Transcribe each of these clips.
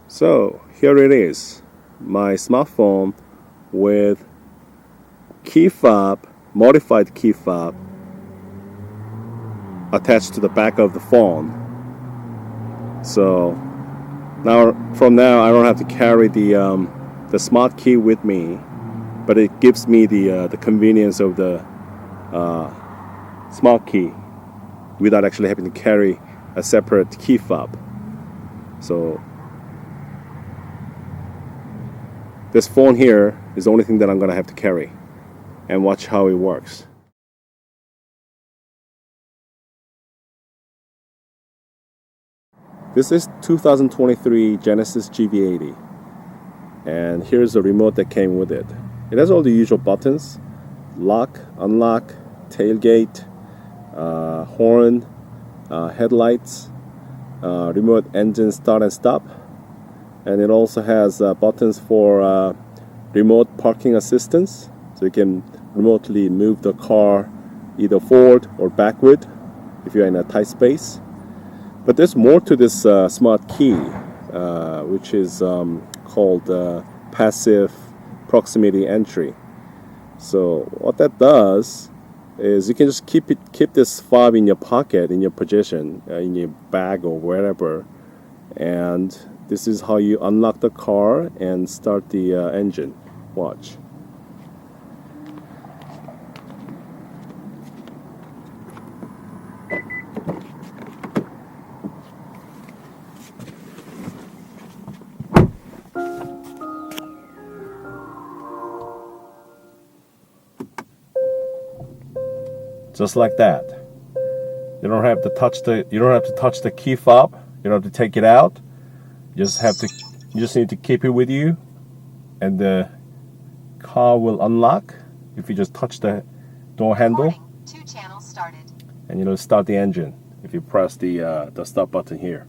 So here it is, my smartphone with key fob, modified key fob attached to the back of the phone. So from now I don't have to carry the smart key with me, but it gives me the convenience of the smart key without actually having to carry a separate key fob. So this phone here is the only thing that I'm gonna have to carry, and watch how it works. This is 2023 Genesis GV80, and here's the remote that came with it. It has all the usual buttons: lock, unlock, tailgate, horn, headlights, remote engine start and stop, and it also has buttons for remote parking assistance, so you can remotely move the car either forward or backward if you're in a tight space. But there's more to this smart key, which is called passive proximity entry. So what that does is you can just keep this fob in your pocket, in your position, in your bag or wherever, and this is how you unlock the car and start the engine. Watch. Just like that. You don't have to touch the key fob. You don't have to take it out. You just need to keep it with you, and the car will unlock if you just touch the door handle. 2 channels started. And start the engine if you press the stop button here.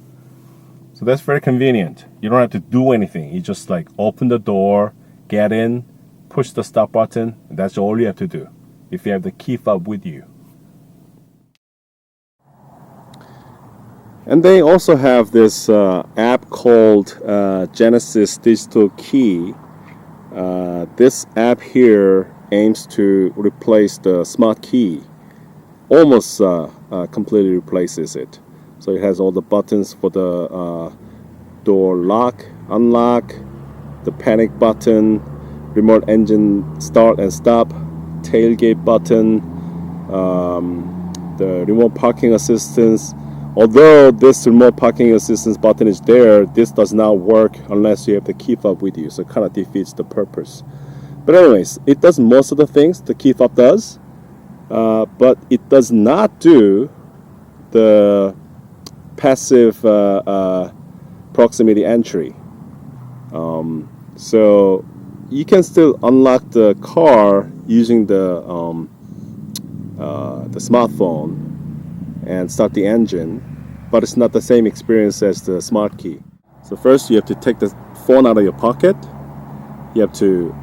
So that's very convenient. You don't have to do anything. You just open the door, get in, push the stop button, and that's all you have to do if you have the key fob with you. And they also have this app called Genesis Digital Key. This app here aims to replace the smart key. Almost completely replaces it. So it has all the buttons for the door lock, unlock, the panic button, remote engine start and stop, tailgate button, the remote parking assistance. Although this remote parking assistance button is there, this does not work unless you have the key fob with you, so it kind of defeats the purpose. But anyways, it does most of the things the key fob does, but it does not do the passive proximity entry. So you can still unlock the car using the smartphone and start the engine, but it's not the same experience as the smart key. So first you have to take the phone out of your pocket. You have to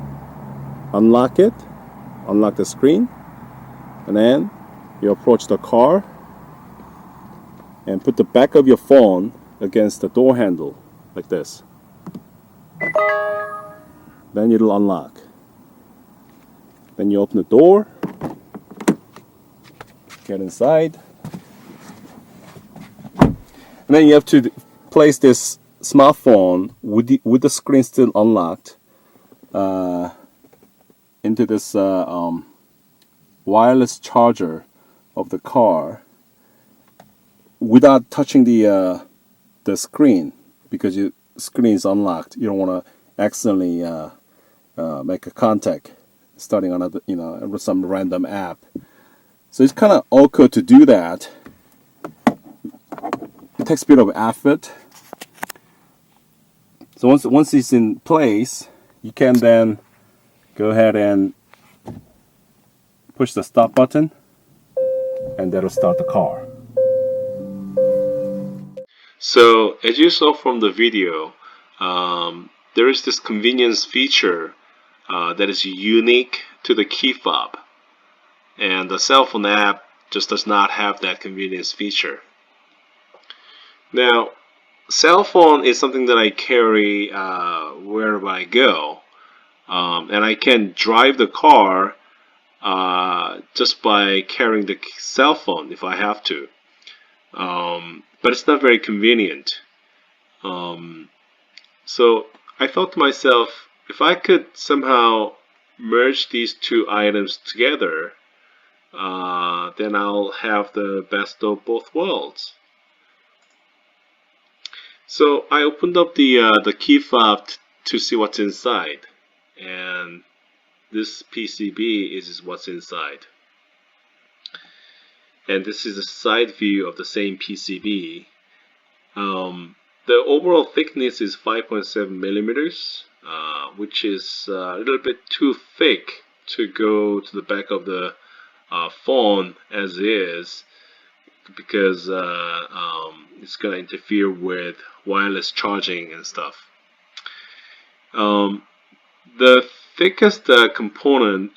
unlock it, unlock the screen, and then you approach the car and put the back of your phone against the door handle like this. Then it'll unlock. Then you open the door, get inside, and then you have to place this smartphone with the screen still unlocked into this wireless charger of the car without touching the screen, because your screen is unlocked. You don't want to accidentally make a contact starting another, with some random app. So it's kind of awkward to do that. It takes a bit of effort. So once it's in place, you can then go ahead and push the stop button, and that'll start the car. So as you saw from the video, there is this convenience feature that is unique to the key fob, and the cell phone app just does not have that convenience feature. Now, cell phone is something that I carry wherever I go, and I can drive the car just by carrying the cell phone if I have to. But it's not very convenient. Um, so I thought to myself, if I could somehow merge these two items together, then I'll have the best of both worlds. So I opened up the key fob to see what's inside, and this PCB is what's inside. And this is a side view of the same PCB. The overall thickness is 5.7 millimeters, which is a little bit too thick to go to the back of the phone as is, because it's going to interfere with wireless charging and stuff. The thickest component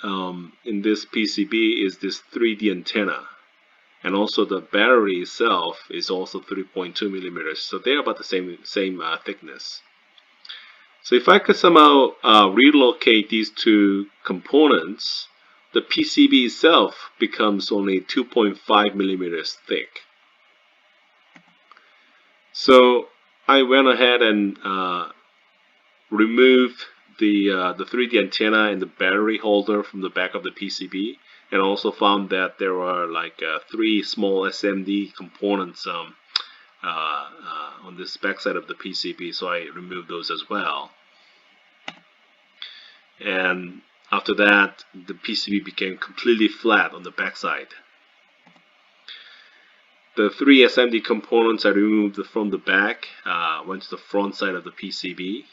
in this PCB is this 3D antenna, and also the battery itself is also 3.2 millimeters, so they're about the same thickness. So if I could somehow relocate these two components, the PCB itself becomes only 2.5 millimeters thick. So I went ahead and removed the 3D antenna and the battery holder from the back of the PCB, and also found that there were like 3 small SMD components on this backside of the PCB, so I removed those as well. And after that, the PCB became completely flat on the backside. The 3 SMD components I removed from the back, went to the front side of the PCB.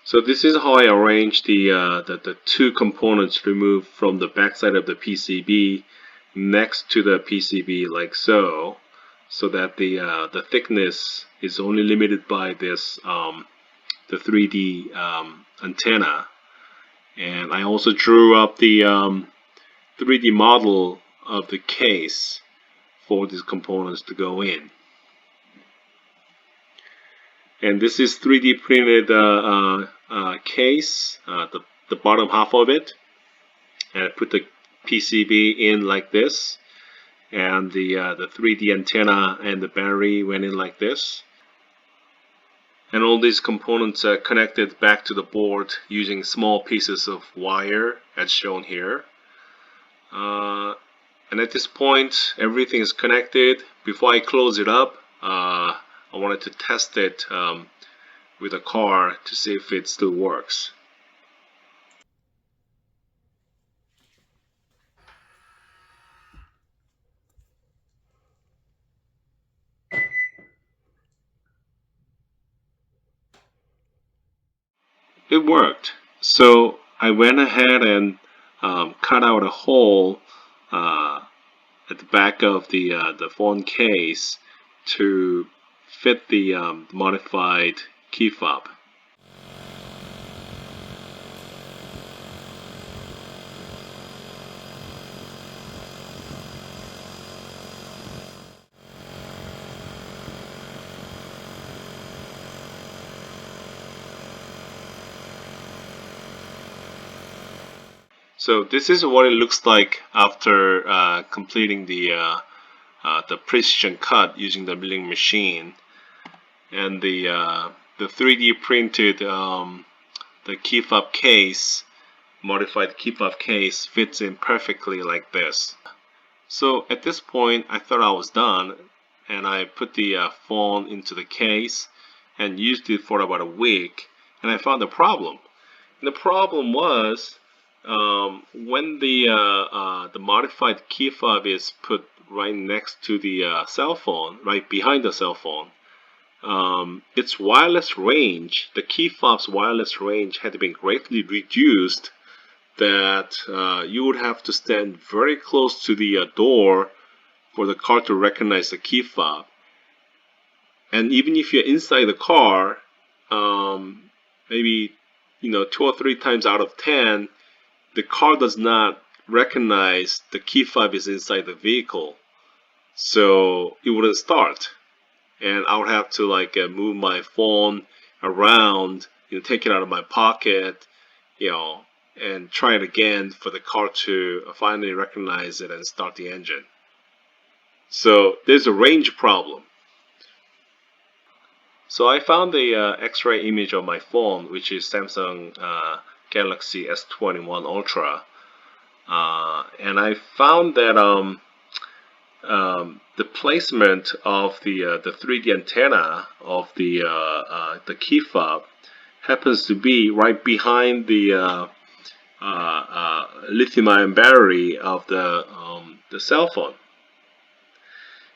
So this is how I arranged the 2 components removed from the backside of the PCB next to the PCB, like so that the thickness is only limited by this the 3D antenna. And I also drew up the 3D model of the case for these components to go in. And this is 3D printed case, the bottom half of it, and I put the PCB in like this, and the 3D antenna and the battery went in like this, and all these components are connected back to the board using small pieces of wire as shown here. And at this point everything is connected. Before I close it up, I wanted to test it with a car to see if it still works. It worked. So I went ahead and cut out a hole at the back of the phone case to fit the modified key fob. So this is what it looks like after completing the precision cut using the milling machine, and the 3D printed the key fob case, modified key fob case, fits in perfectly like this. So at this point I thought I was done, and I put the phone into the case and used it for about a week, and I found a problem. And the problem was, when the modified key fob is put right next to the cell phone, right behind the cell phone, its wireless range, the key fob's wireless range, had been greatly reduced, that you would have to stand very close to the door for the car to recognize the key fob. And even if you're inside the car, maybe 2 or 3 times out of 10, the car does not recognize the key fob is inside the vehicle, so it wouldn't start. and I would have to like move my phone around, take it out of my pocket, and try it again for the car to finally recognize it and start the engine. So there's a range problem. So I found the X-ray image of my phone, which is Samsung Galaxy S21 Ultra, and I found that the placement of the 3D antenna of the key fob happens to be right behind the lithium-ion battery of the cell phone.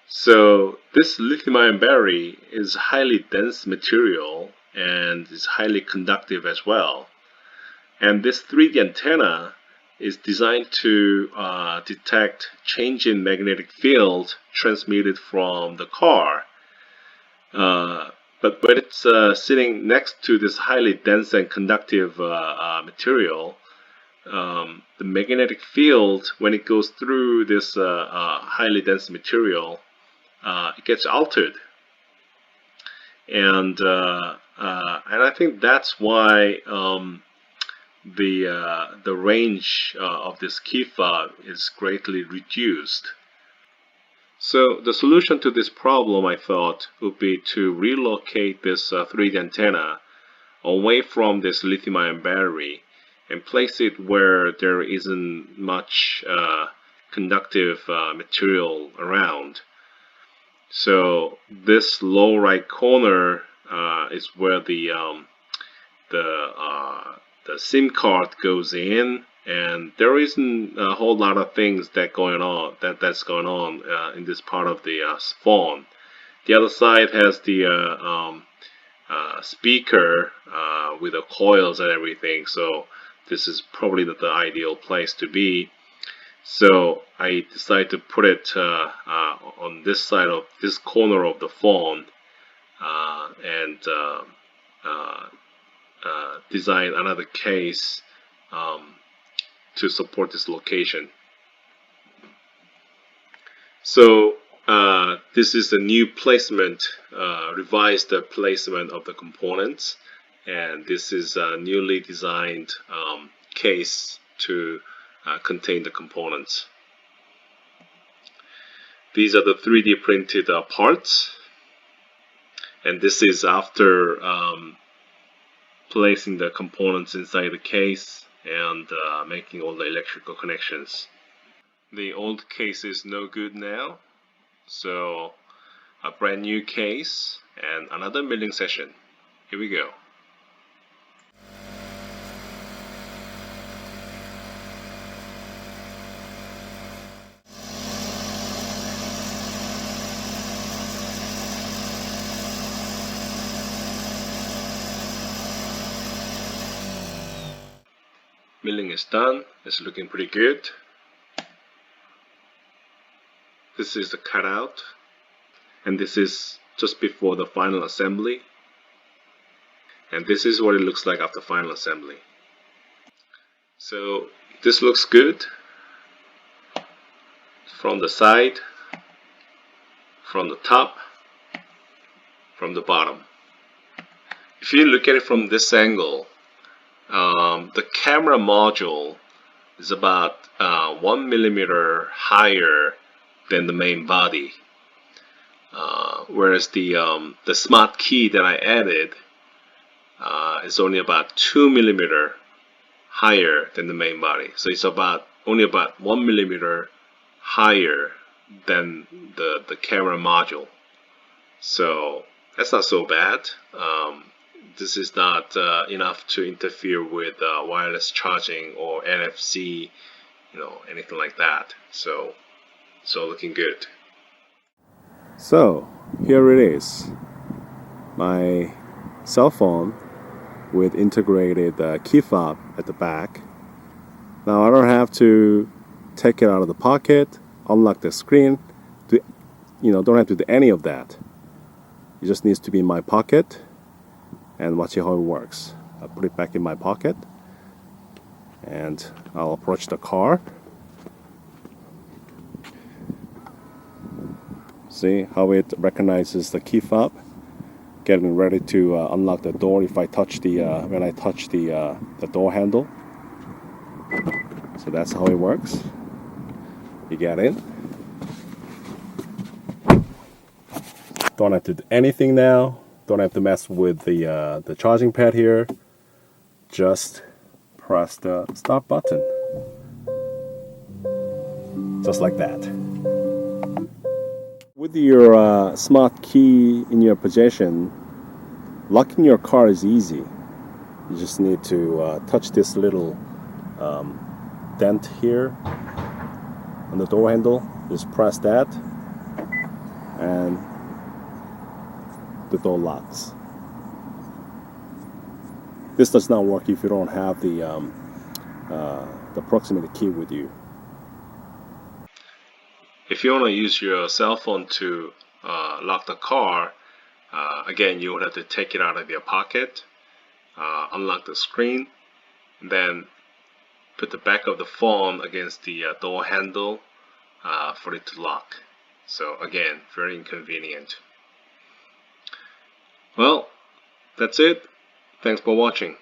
So this lithium-ion battery is highly dense material and is highly conductive as well. And this 3D antenna is designed to detect change in magnetic field transmitted from the car. But when it's sitting next to this highly dense and conductive material, the magnetic field, when it goes through this highly dense material, it gets altered, and I think that's why the range of this key fob is greatly reduced. So the solution to this problem, I thought, would be to relocate this 3D antenna away from this lithium-ion battery and place it where there isn't much conductive material around. So this low right corner is where the SIM card goes in, and there isn't a whole lot of things that's going on in this part of the phone. The other side has the speaker with the coils and everything, so this is probably not the ideal place to be. So I decided to put it on this side of this corner of the phone, and design another case to support this location. So this is the new placement, revised placement of the components, and this is a newly designed case to contain the components. These are the 3D printed parts, and this is after placing the components inside the case and making all the electrical connections. The old case is no good now, so a brand new case and another milling session. Here we go. Milling is done. It's looking pretty good. This is the cutout, and this is just before the final assembly, and this is what it looks like after final assembly. So this looks good from the side, from the top, from the bottom. If you look at it from this angle, the camera module is about 1 millimeter higher than the main body, whereas the smart key that I added is only about 2 millimeter higher than the main body. So it's only about 1 millimeter higher than the camera module. So that's not so bad. This is not enough to interfere with wireless charging or NFC, anything like that. So looking good. So here it is, my cell phone with integrated key fob at the back. Now I don't have to take it out of the pocket, unlock the screen, don't have to do any of that. It just needs to be in my pocket, and watch how it works. I'll put it back in my pocket, and I'll approach the car. See how it recognizes the key fob, getting ready to unlock the door if I touch the when I touch the door handle. So that's how it works. You get in. Don't have to do anything now. Don't have to mess with the charging pad here. Just press the start button. Just like that. With your smart key in your possession, locking your car is easy. You just need to touch this little dent here on the door handle. Just press that and the door locks. This does not work if you don't have the proximity key with you. If you want to use your cell phone to lock the car, again, you would have to take it out of your pocket, unlock the screen, then put the back of the phone against the door handle for it to lock. So again, very inconvenient. Well, that's it. Thanks for watching.